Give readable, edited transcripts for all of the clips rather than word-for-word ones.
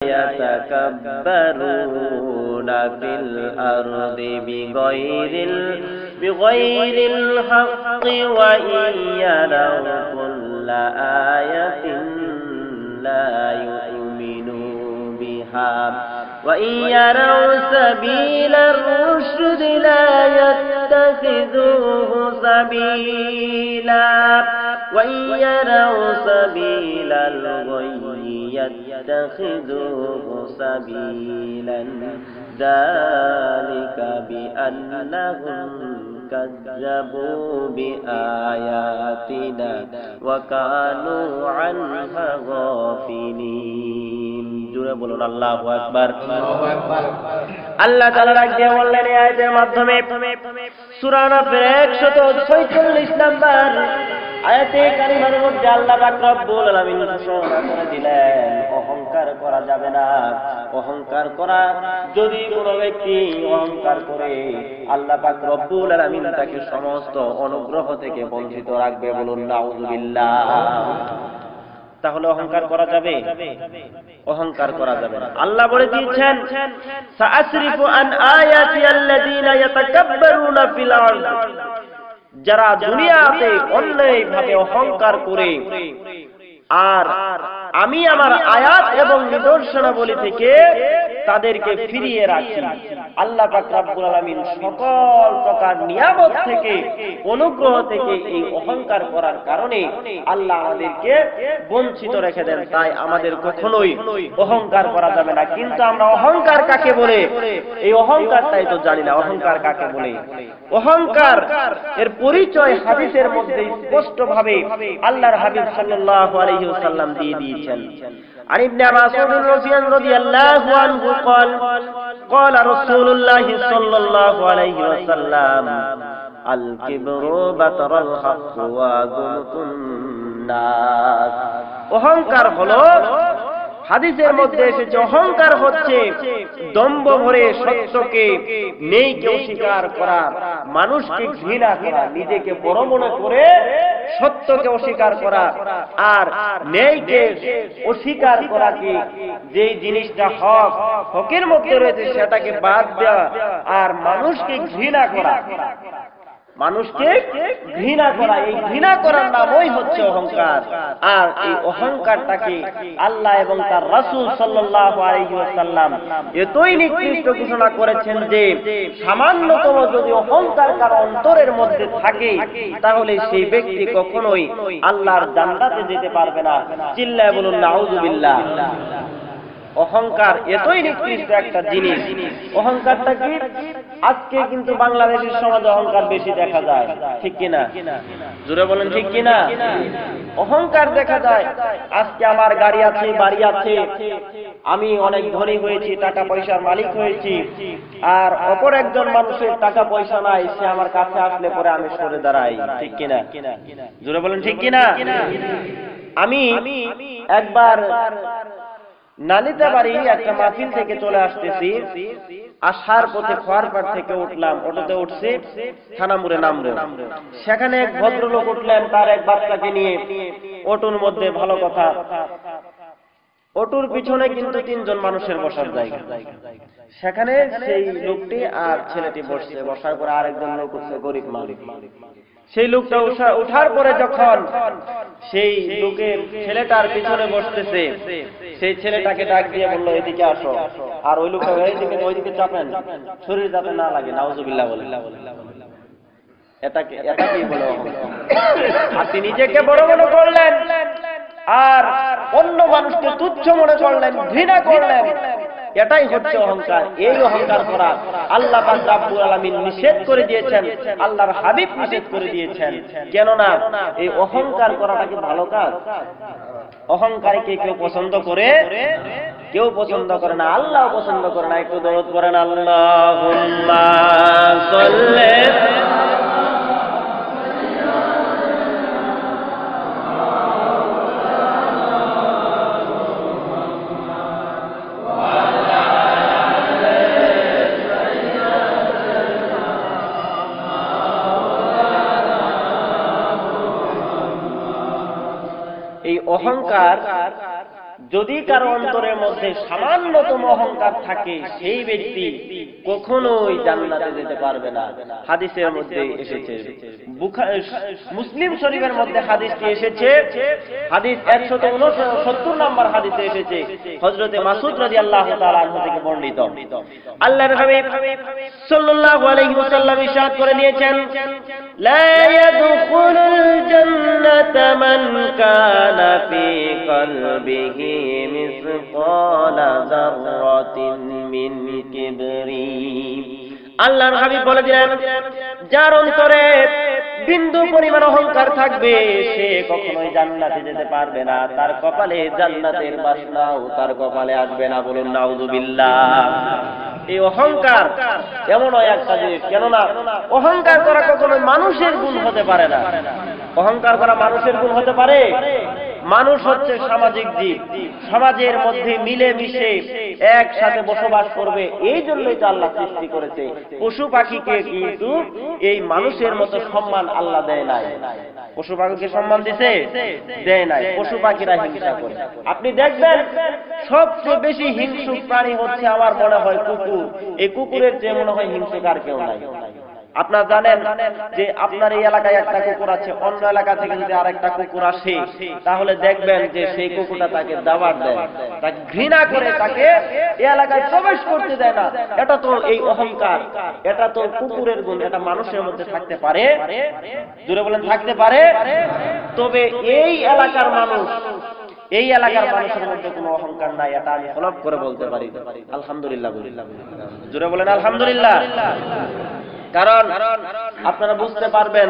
ইয়াতাকাব্বারুনা feel আরদি বিগাইরিল হাক্কি ওয়া ইয়ারাউ কুল্লা আয়াতিন লা ইউমিনু বিহা ওয়া ইয়ারাউ সাবিলার রুশদ লা ইয়াত্তাখিযুহু সাবিলা وَإِنْ يَرَوْا سَبِيلَ الْغَيِّ يَتَّخِذُوهُ سَبِيلًا ذَلِكَ بِأَنَّهُمْ كَذَّبُوا بِآيَاتِنَا وَكَانُوا عَنْهَا غَافِلِينَ জোরে বলুন আল্লাহু আকবার। আল্লাহ তাআলা ডাক দিয়ে বললেন এই আয়াতের মাধ্যমে সূরা নাফের 146 নাম্বার আয়াতে কারিমার মধ্যে আল্লাহ পাক রব্বুল আলামিন ঘোষণা করে দিলেন অহংকার করা যাবে না। অহংকার করা যদি কোনো ব্যক্তি অহংকার করে আল্লাহ পাক রব্বুল আলামিন তাকে সমস্ত অনুগ্রহ থেকে বঞ্চিত রাখবে। বলুন নাউযুবিল্লাহ। তাহলে অহংকার করা যাবে? অহংকার করা যাবে না। আল্লাহ বলে দিয়েছেন সাআসরিফু আন আয়াতি আল্লাযীনা ইয়াতাকাব্বারুনা ফিল আরদ, যারা দুনিয়াতে অন্যায়ভাবে অহংকার করে আর আমি আমার আয়াত এবং নিদর্শনাবলী থেকে তাদেরকে ফিরিয়ে রাখি। আল্লাহ পাক রব্বুল আলামিন সকল প্রকার নিয়ামত থেকে অনুগ্রহ থেকে এই অহংকার করার কারণে আল্লাহ আমাদেরকে বঞ্চিত রেখে দেন। তাই আমাদের কখনোই অহংকার করা যাবে না। কিন্তু আমরা অহংকার কাকে বলে এই অহংকারটাই তো জানি না। অহংকার কাকে বলে? অহংকার এর পরিচয় হাদিসের মধ্যে স্পষ্টভাবে আল্লাহর হাবিব সাল্লাল্লাহু আলাইহি ওয়াসাল্লাম দিয়ে দিয়েছেন। عن ابن مسعود رضي الله عنه قال قال رسول الله صلى الله عليه وسلم الكبر بطر الحق وغمط الناس। অহংকার হলো, হাদিসের মধ্যে এসেছে অহংকার হচ্ছে দম্ভ ভরে সত্যকে নেইকে অস্বীকার করা, মানুষকে ঘৃণা করা, নিজেকে বড় মনে করে সত্যকে অস্বীকার করা আর নেইকে অস্বীকার করা, কি যেই জিনিসটা হকের মধ্যে রয়েছে সেটাকে বাদ দেওয়া আর মানুষকে ঘৃণা করা, মানুষকে ঘৃণা করা, এই ঘৃণা করার নামই হচ্ছে অহংকার। আর এই অহংকারটাকে আল্লাহ এবং তার রাসূল সাল্লাল্লাহু আলাইহি ওয়াসাল্লাম এতই নিকৃষ্ট ঘোষণা করেছেন যে সামান্যতম যদি অহংকার কার অন্তরের মধ্যে থাকে তাহলে সেই ব্যক্তি কখনোই আল্লাহর জান্নাতে যেতে পারবে না। চিল্লায়ে বলুন নাউযুবিল্লাহ। অহংকার এতই নিকৃষ্ট একটা জিনিস। অহংকারটা কি? আজকে কিন্তু বাংলাদেশের সমাজে অহংকার বেশি দেখা যায়, ঠিক কিনা? জোরে বলেন ঠিক কিনা? অহংকার দেখা যায়। আজকে আমার গাড়ি আছে, বাড়ি আছে, আমি অনেক ধনী হয়েছি, টাকা পয়সার মালিক হয়েছি, আর অপর একজন মানুষের টাকা পয়সা নাই, সে আমার কাছে আসলে পরে আমি সরে দাঁড়াই, ঠিক কিনা? জোরে বলেন ঠিক কিনা? আমি একবার নালিতা বাড়ি একটা মাহফিল থেকে চলে আসতেছি, আসার পথে খোয়ারপাড় থেকে উঠলাম, অটোতে উঠছি, থানামুড়ে নামবো। সেখানে এক ভদ্রলোক উঠলেন তার এক বাচ্চাকে নিয়ে অটোর মধ্যে। ভালো কথা, অটোর পিছনে কিন্তু 3 জন মানুষের বসার জায়গা। সেখানে সেই লোকটি আর ছেলেটি বসছে, বসার পরে আরেকজন লোক উঠছে, গরিব মালিক। সেই লোকটা উঠার পরে যখন সেই লোকের ছেলেটার পিছনে বসতেছে, সেই ছেলেটাকে ডাক দিয়ে বললো এদিকে আসো, আর ওই লোকটা ওইদিকে চাপেন, শরীর যাতে না লাগে। নাউযুবিল্লাহ বলে। এটাকেই বলে অহংকার। আপনি নিজেকে বড় মনে করলেন আর অন্য মানুষকে তুচ্ছ মনে করলেন, ঘৃণা করলেন, এটাই হচ্ছে অহংকার। এই অহংকার করা আল্লাহ পাক রব্বুল আলামিন নিষেধ করে দিয়েছেন, আল্লাহর হাবিব নিষেধ করে দিয়েছেন। কেননা এই অহংকার করাটা কি ভালো কাজ? অহংকারীকে কেউ পছন্দ করে? কেউ পছন্দ করে না, আল্লাহ পছন্দ করে না। একটু দরুদ পড়েন, আল্লাহুম্মা সাল্লি। এই অহংকার যদি কারো অন্তরের মধ্যে সামান্যতম অহংকার থাকে সেই ব্যক্তি কখনোই জান্নাতে যেতে পারবে না। হাদিসের মধ্যে এসেছে, মুসলিম শরীফের মধ্যে হাদিসটি এসেছে, হাদিস 169 নম্বর হাদিসে এসেছে, হযরতে মাসউদ রাদিয়াল্লাহু তাআলা আনহু থেকে বর্ণিত। আল্লাহর হাবিব সাল্লাল্লাহু আলাইহি ওয়াসাল্লাম ইরশাদ করে দিয়েছেন, লা ইয়াদখুলুল জান্নাতা মান কানা ফি কলবিহি মিসকালা যাররাতিন মিন কিবরি। আল্লাহর হাবিব বলে দিলেন, যার অন্তরে বিন্দু পরিমাণ অহংকার থাকবে সে কখনোই জান্নাতে যেতে পারবে না, তার কপালে জান্নাতের বাসনাও তার কপালে আসবে না। বলুন নাউযুবিল্লাহ। এই অহংকার এমন একটা জিনিস, কেননা অহংকার করা কখনোই মানুষের গুণ হতে পারে না। অহংকার করা মানুষের গুণ হতে পারে? মানুষ হচ্ছে সামাজিক জীব, সমাজের মধ্যে মিলে মিশে একসাথে বসবাস করবে, এই জন্যই তো আল্লাহ সৃষ্টি করেছে। পশু পাখিকে কিন্তু এই মানুষের মতো সম্মান আল্লাহ দেয় নাই। পশু পাখিকে সম্মান দিছে? দেয় নাই। পশু পাখিরা হিংসা করে। আপনি দেখবেন সবচেয়ে বেশি হিংসুক প্রাণী হচ্ছে আমার মনে হয় কুকুর। এই কুকুরের চেয়ে মনে হয় হিংসুক আর কেউ নাই। আপনারা জানেন যে আপনার এই এলাকায় একটা কুকুর আছে, অন্য এলাকা থেকে যদি আরেকটা কুকুর আসে তাহলে দেখবেন যে সেই কুকুরটা তাকে দাওয়াত দেয়, তাকে ঘৃণা করে, তাকে এই এলাকায় প্রবেশ করতে দেয় না। এটা তো এই অহংকার, এটা তো কুকুরের গুণ। এটা মানুষের মধ্যে থাকতে পারে? জোরে বলেন, থাকতে পারে? তবে এই এলাকার মানুষ, এই এলাকার মানুষের মধ্যে কোনো অহংকার নাই, এটা আমি হলফ করে বলতে পারি। আলহামদুলিল্লাহ। জোরে বলেন আলহামদুলিল্লাহ। কারণ আপনারা বুঝতে পারবেন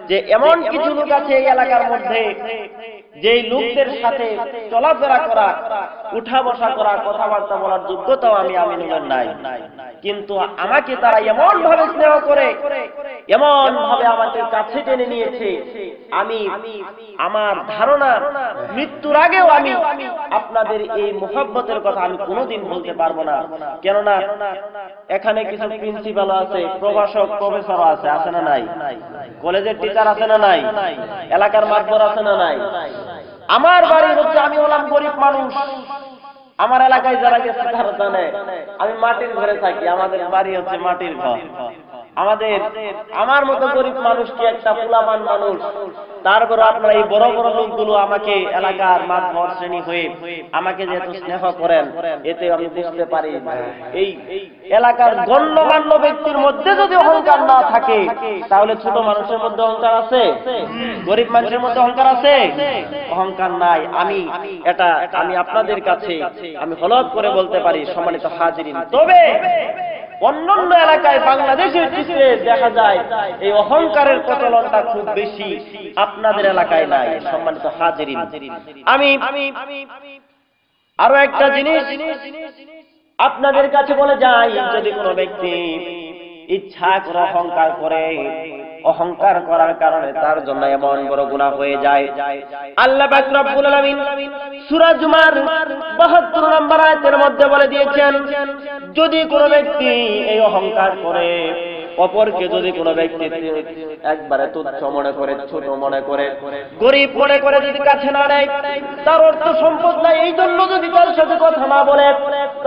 যে এমন কিছু লোক আছে এই এলাকার মধ্যে যেই লোকদের সাথে চলাফেরা করা, উঠা বসা করা, কথাবার্তা বলার যোগ্যতাও আমি আমিনুলের নাই, কিন্তু আমাকে তারা এমন ভাবে স্নেহ করে, এমন ভাবে আমাকে কাছে টেনে নিয়েছে, আমি আমার ধারণা মৃত্যুর আগেও আমি আপনাদের এই মুহাব্বতের কথা আমি কোনোদিন বলতে পারবো না। কেননা এখানে কিছু প্রিন্সিপাল আছে, প্রভাষক প্রফেসর আছে, আছে না নাই? কলেজের টিচার আছে না নাই? এলাকার মাতবর আছে না নাই? আমার বাড়ি হচ্ছে, আমি হলাম গরিব মানুষ। আমার এলাকায় যারা গেছে তারা জানে আমি মাটির ঘরে থাকি, আমাদের বাড়ি হচ্ছে মাটির ঘর। আমার মতো গরিব মানুষ কি একটা পোলাপান মানুষ, তারপর আপনারা এই বড় বড় লোকগুলো আমাকে এলাকার মাতবর শ্রেণী হয়ে আমাকে যেহেতু স্নেহ করেন, এতে আমি বুঝতে পারি এই এলাকার গণ্যমান্য ব্যক্তির মধ্যে যদি অহংকার না থাকে তাহলে ছোট মানুষের মধ্যে অহংকার আছে? গরিব মানুষের মধ্যে অহংকার আছে? অহংকার নাই। আমি আপনাদের কাছে আমি হলফ করে বলতে পারি সম্মানিত হাজিরিন। তবে অন্যান্য এলাকায় বাংলাদেশের চিত্রে দেখা যায় এই অহংকারের প্রচলনটা খুব বেশি, আপনাদের এলাকায় নাই। সম্মানিত হাজিরিন, আমি আরো একটা জিনিস আপনাদের কাছে বলে যাই, যদি কোনো ব্যক্তি ইচ্ছা করে অহংকার করে, অহংকার করার কারণে তার জন্য এমন বড় গুনাহ হয়ে যায়। আল্লাহ পাক রব্বুল আলামিন সূরা জুমার 72 নম্বর আয়াতের মধ্যে বলে দিয়েছেন, যদি কোনো ব্যক্তি এই অহংকার করে, অপরকে যদি কোনো ব্যক্তি একবারে তুচ্ছ মনে করে, ছোট মনে করে, গরিব মনে করে যদি কাছে না নেয়, তার অর্থ সম্পদ নাই এই জন্য যদি তার সাথে কথা না বলে,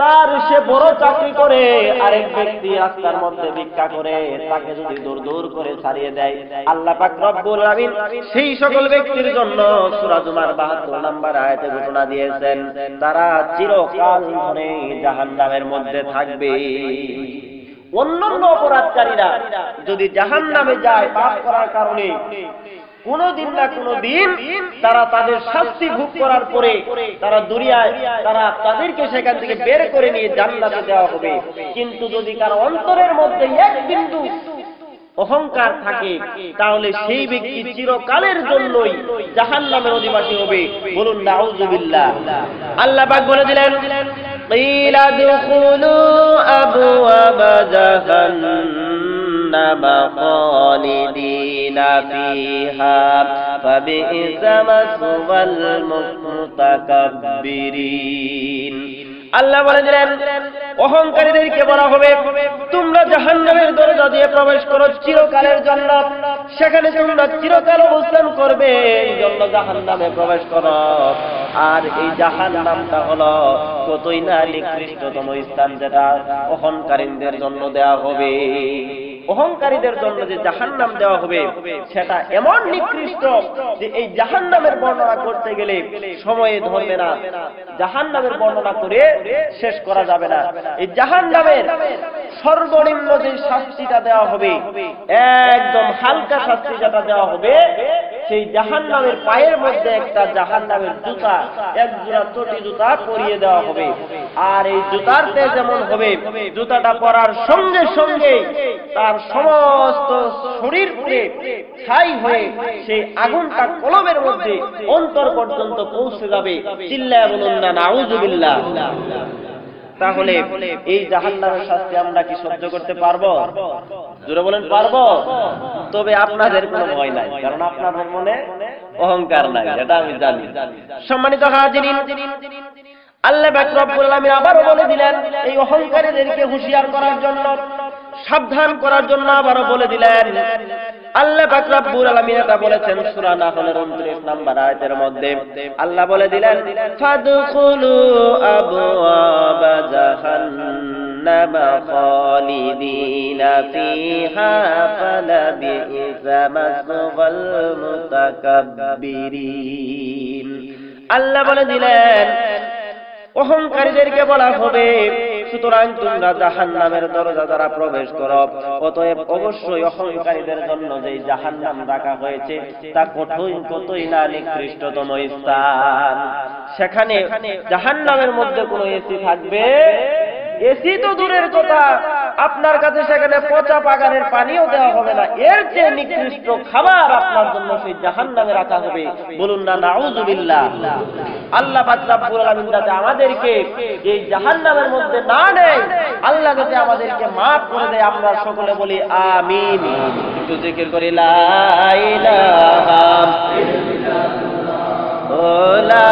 তার সে বড় চাকরি করে, আরেক ব্যক্তি রাস্তার মধ্যে ভিক্ষা করে, তাকে যদি দূর দূর করে ছাড়িয়ে দেয়, আল্লাহ পাক রব্বুল আলামিন সেই সকল ব্যক্তির জন্য সূরা জুমার 72 নম্বর আয়াতে ঘোষণা দিয়েছেন, তারা চিরকাল ধরে জাহান্নামের মধ্যে থাকবে। অন্যান্য অপরাধকারীরা যদি জাহান্নামে যায় পাপ করার কারণে, কোনদিন না কোনদিন তারা তাদের শাস্তি ভোগ করার পরে তারা দুনিয়ায় তাদেরকে সেখান থেকে বের করে নিয়ে জান্নাতে দেওয়া হবে। কিন্তু যদি কারো অন্তরের মধ্যে এক বিন্দু অহংকার থাকে তাহলে সেই ব্যক্তি চিরকালের জন্যই জাহান্নামের অধিবাসী হবে। বলুন নাউযুবিল্লাহ। আল্লাহ পাক বলে দিলেন, قيل ادخلوا أبواب جهنم خالدين فيها فبئس مثوى المتكبرين। আল্লাহ বলে দিলেন, অহংকারীদেরকে বলা হবে, তোমরা জাহান্নামের দরজা দিয়ে প্রবেশ করো চিরকালের জন্য, সেখানে তোমরা চিরকাল অবস্থান করবে, এই জন্য জাহান্নামে প্রবেশ করো। আর এই জাহান্নামটা হলো কতই না নিকৃষ্টতম স্থান, যেটা অহংকারীদের জন্য দেওয়া হবে। অহংকারীদের জন্য যে জাহান্নাম দেওয়া হবে সেটা এমন নিকৃষ্ট যে এই জাহান্নামের বর্ণনা করতে গেলে সময় ধরবে না, জাহান্নামের বর্ণনা করে শেষ করা যাবে না। এই জাহান্নামের সর্বনিম্ন যে শাস্তিটা দেওয়া হবে, একদম হালকা শাস্তি যেটা দেওয়া হবে, সেই জাহান্নামের পায়ের মধ্যে একটা জাহান্নামের জুতা, এক জোড়া চটি জুতা পরিয়ে দেওয়া হবে। আর এই জুতারতে যেমন হবে, জুতাটা পরার সঙ্গে সঙ্গে তার সমস্ত শরীর পুড়ে ছাই হয়ে সেই আগুনটা কলবের মধ্যে অন্তর পর্যন্ত পৌঁছে যাবে। চিল্লায়া বলুন না নাউযুবিল্লাহ। তাহলে এই জাহান্নামের শাস্তি আমরা কি সহ্য করতে পারবো? জোরে বলেন পারবো? তবে আপনাদের কোনো ভয় নাই, কারণ আপনাদের মনে অহংকার নাই, এটা আমি জানি। সম্মানিত হাজিরিন, আল্লাহ পাক রব্বুল আলামিন আবারও বলে দিলেন এই অহংকারীদেরকে হুঁশিয়ার করার জন্য, সাবধান করার জন্য আবারও বলে দিলেন। আল্লাহ পাক রব্বুল আলামিন এটা বলেছেন সূরা নাহলের 29 নম্বর আয়াতের মধ্যে। আল্লাহ বলে দিলেন ফাদখুলু আবওয়াবা জাহান্নামা খালিদিনা ফিহা ফালাবিসা মাসওয়াল মুতাকাব্বিরিন। আল্লাহ বলে দিলেন অহংকারীদেরকে বলা হবে, সুতরাং তোমরা জাহান্নামের দরজা দ্বারা প্রবেশ করো। অতএব অবশ্যই অহংকারীদের জন্য যে জাহান্নাম রাখা হয়েছে তা কতই না নিকৃষ্টতম স্থান। সেখানে জাহান্নামের মধ্যে কোনো এসি থাকবে? এসি তো দূরের কথা, আপনার কাছে সেখানে পচা বাগানের পানিও দেওয়া হবে না। এর চেয়ে নিকৃষ্ট খাবার আপনার জন্য সেই জাহান্নামে রাখা হবে। বলুন না নাউযুবিল্লাহ। আল্লাহ পাক রব্বুল আলামিন যাতে আমাদেরকে এই জাহান্নামের মধ্যে না নেয়, আল্লাহ যাতে আমাদেরকে মাফ করে দেয়, আমরা সকলে বলি আমিন। একটু জিকির করি লা ইলাহা ইল্লাল্লাহ, লা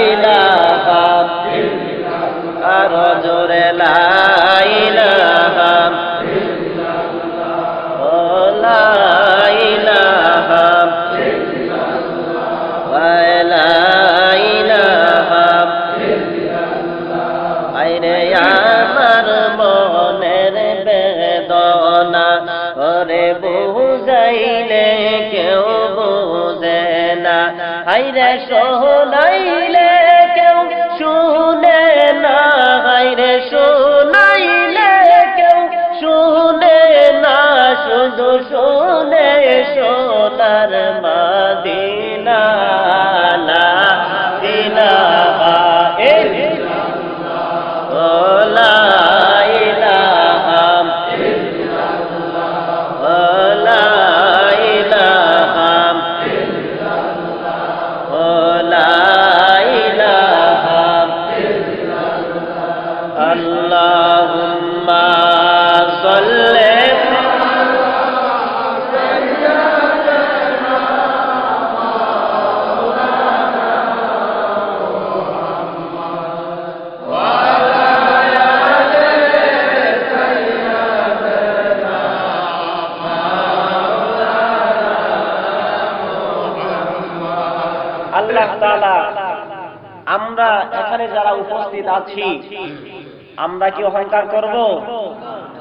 ইলাহা ইল্লাল্লাহ, আর জোরে লা ইলাহা ইল্লাল্লাহ, লা ইলাহা ইল্লাল্লাহ, লা ইলাহা ইল্লাল্লাহ। আইরে আমার মনের বেদনা ওরে বুঝাইলে কেউ বুঝে না, আইরে শোনাইলে কেউ শুনে না, আইরে শোনাইলে কেউ শুনে না, শুধু শুনে সোনার মদিনা। লা ইলাহা ইল্লাল্লাহ, লা ইলাহা ইল্লাল্লাহ, লা ইলাহা ইল্লাল্লাহ, লা ইলাহা ইল্লাল্লাহ। আল্লাহুম্মা সাল্লি আল্লাহ তাআলা, আমরা এখানে যারা উপস্থিত আছি আমরা কি অহংকার করব?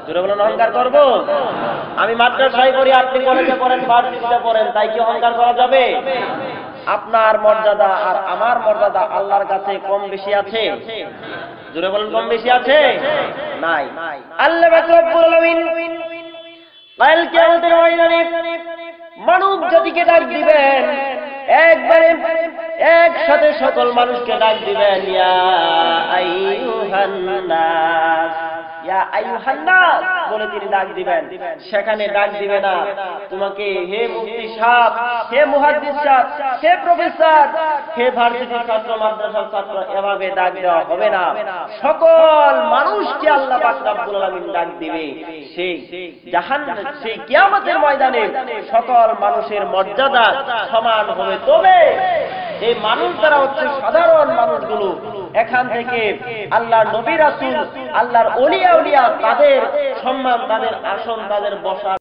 জোরে বলেন অহংকার করব? আমি মাদ্রাসায় পড়ি, আপনি কলেজে পড়েন, ভার্সিটিতে পড়েন, তাই কি অহংকার করা যাবে? আপনার মর্যাদা আর আমার মর্যাদা আল্লাহর কাছে কম বেশি আছে? জোরে বলেন কম বেশি আছে? নাই। আল্লাহ পাক রব্বুল আলামিন কাল কিয়ামতের ময়দানে মানব জাতিকে ডাক দিবেন, একবারে একসাথে সকল মানুষকে ডাক দিবেন, ইয়া আইয়ুহান নাস, ইয়া আইয়ুহান নাস বলে তিনি ডাক দিবেন। সেখানে ডাক দিবে না তোমাকে হে মুফতি সাহেব, হে মুহাদ্দিস সাহেব, হে প্রফেসর, হে ভার্সিটির ছাত্র, মাদ্রাসার ছাত্র, এভাবে ডাক দেওয়া হবে না। সকল মানুষকে আল্লাহ পাক রব্বুল আলামিন ডাক দিবে। সেই জাহান্নাম, সেই কিয়ামতের ময়দানে সকল মানুষের মর্যাদা সমান হবে। তবে এই মানুষ যারা হচ্ছে সাধারণ মানুষগুলো, এখান থেকে আল্লাহর নবী রাসূল, আল্লাহর ওলিয়া উলিয়া, তাদের সম্মান, তাদের আসন, তাদের বসা